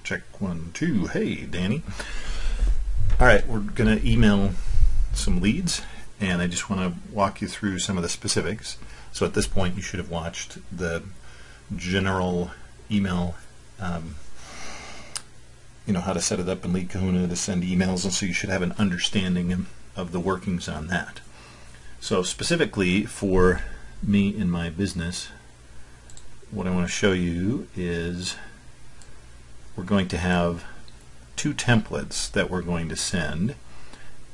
Check 1, 2. Hey, Danny. All right, we're going to email some leads, and I just want to walk you through some of the specifics. So at this point, you should have watched the general email, how to set it up in Lead Kahuna to send emails, and so you should have an understanding of the workings on that. So specifically for me in my business, what I want to show you is we're going to have 2 templates that we're going to send,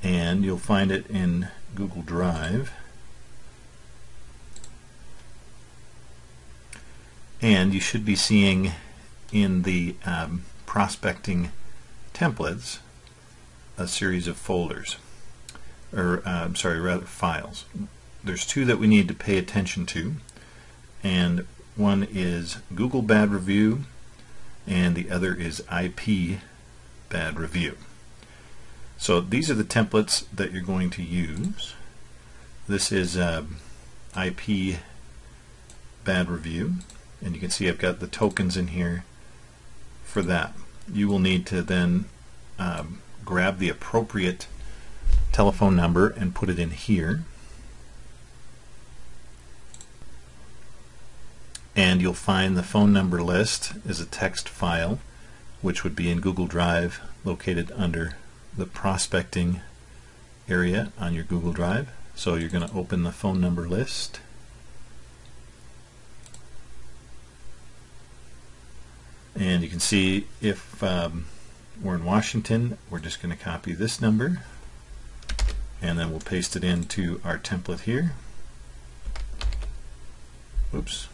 and you'll find it in Google Drive. And you should be seeing in the prospecting templates a series of folders, or rather files. There's 2 that we need to pay attention to, and one is Google Bad Review and the other is IP Bad Review. So these are the templates that you're going to use. This is IP Bad Review, and you can see I've got the tokens in here for that. You will need to then grab the appropriate telephone number and put it in here, and you'll find the phone number list is a text file, which would be in Google Drive, located under the prospecting area on your Google Drive. So you're going to open the phone number list, and you can see if we're in Washington, we're just going to copy this number, and then we'll paste it into our template here. Oops.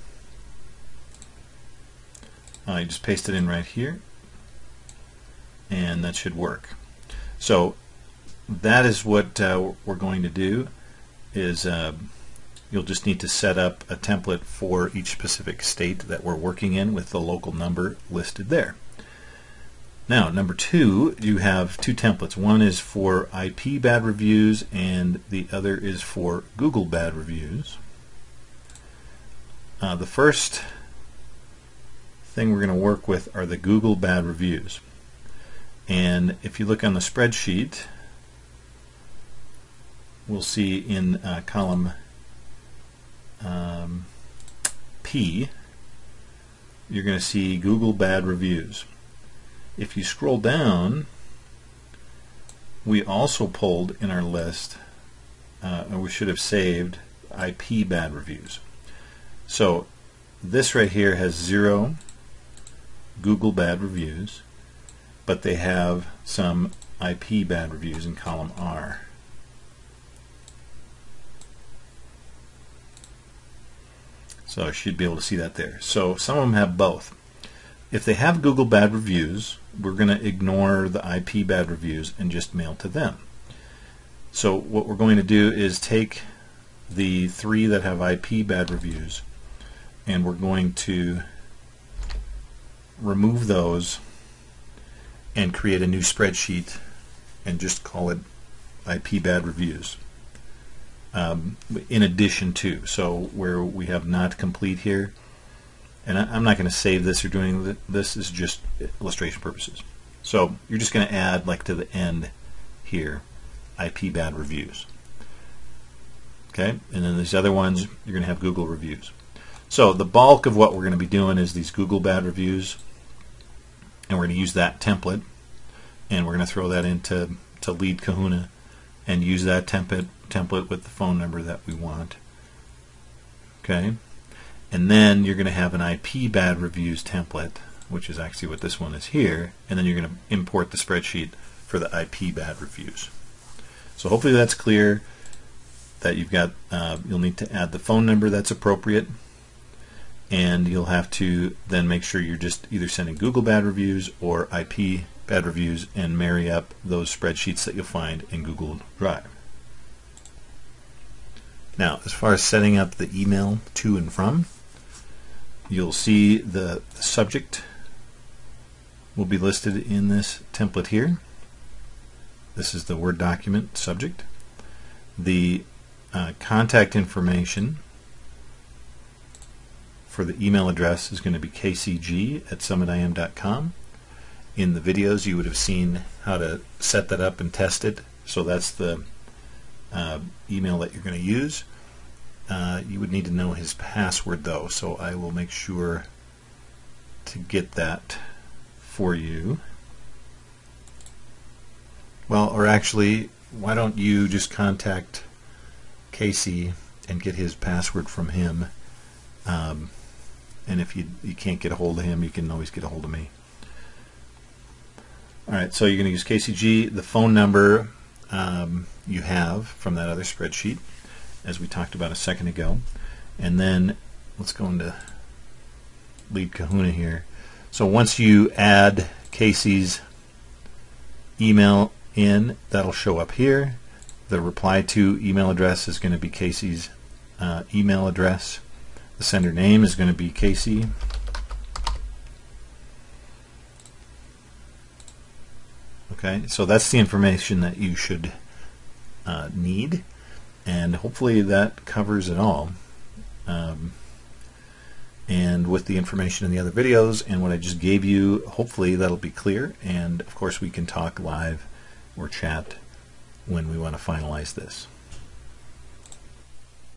You just paste it in right here, and that should work. So that is what we're going to do, is you'll just need to set up a template for each specific state that we're working in with the local number listed there. Now, number 2, you have 2 templates. One is for IP Bad Reviews and the other is for Google Bad Reviews. The first thing we're going to work with are the Google Bad Reviews. And if you look on the spreadsheet, we'll see in column P, you're going to see Google Bad Reviews. If you scroll down, we also pulled in our list, or we should have saved, IP Bad Reviews. So this right here has 0 Google Bad Reviews, but they have some IP Bad Reviews in column R. So I should be able to see that there. So some of them have both. If they have Google Bad Reviews, we're going to ignore the IP Bad Reviews and just mail to them. So what we're going to do is take the 3 that have IP Bad Reviews, and we're going to remove those and create a new spreadsheet and just call it IP Bad Reviews. In addition to, so where we have not complete here, and I'm not going to save this or doing this, is just illustration purposes. So you're just going to add, like, to the end here, IP Bad Reviews. Okay, and then these other ones you're going to have Google Reviews. So the bulk of what we're going to be doing is these Google Bad Reviews, and we're going to use that template, and we're going to throw that into Lead Kahuna and use that template with the phone number that we want. Okay, and then you're going to have an IP Bad Reviews template, which is actually what this one is here, and then you're going to import the spreadsheet for the IP Bad Reviews. So hopefully that's clear, that you've got, you'll need to add the phone number that's appropriate, and you'll have to then make sure you're just either sending Google Bad Reviews or IP Bad Reviews, and marry up those spreadsheets that you'll find in Google Drive. Now, as far as setting up the email to and from, you'll see the subject will be listed in this template here. This is the Word document subject. The contact information for the email address is going to be kcg@summitim.com, in the videos, you would have seen how to set that up and test it. So that's the email that you're going to use. You would need to know his password though, so I will make sure to get that for you. Well, or actually, why don't you just contact Casey and get his password from him, and if you can't get a hold of him, you can always get a hold of me. Alright, so you're going to use KCG, the phone number you have from that other spreadsheet, as we talked about a second ago, and then let's go into Lead Kahuna here. So once you add Casey's email in, that'll show up here. The reply to email address is going to be Casey's email address. The sender name is going to be Casey. Okay, so that's the information that you should need, and hopefully that covers it all. And with the information in the other videos and what I just gave you, hopefully that'll be clear, and of course we can talk live or chat when we want to finalize this.